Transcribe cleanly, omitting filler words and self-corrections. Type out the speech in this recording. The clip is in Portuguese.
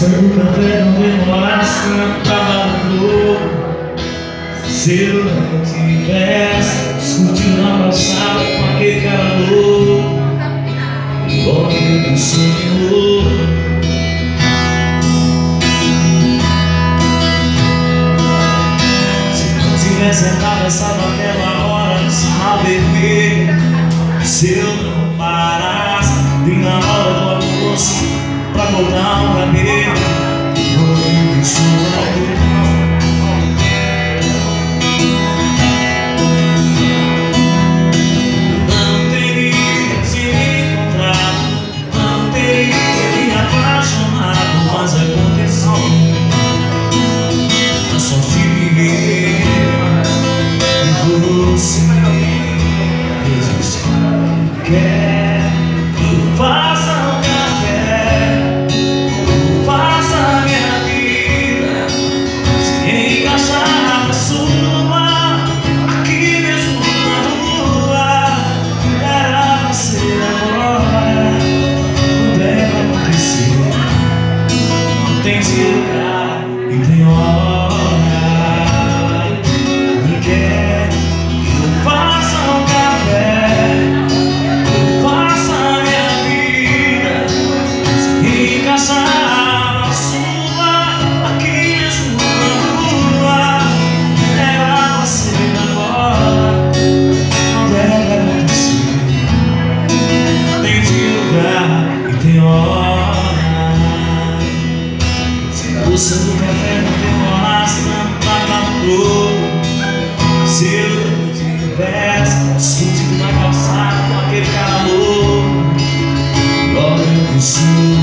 do café não demorasse tanto pra valor. Se eu não tivesse discutido na calçada com aquele cara louco, igual aquele sonhou. Se não tivesse atravessado aquela hora no sinal vermelho, se eu não parasse bem na hora do almoço pra voltar um cabelo, morrendo de sono. Não teria se encontrado, não teria me apaixonado, mas aconteceu. A sorte me e você fez isso. Quer que eu faça um café, faça a minha vida se encaixar na sua, aqui mesmo na rua. Era você agora, quando é pra acontecer. Não tem lugar e tem hora. E quer que eu faça um café, faça a minha vida se encaixar na sua, aqui mesmo na rua. Era você agora, quando é pra acontecer. Tem lugar e tem hora. Se a moça do café não demorasse tanto pra dar todo, se eu não tivesse discutido na calçada com aquele cara louco, igual eu que sou.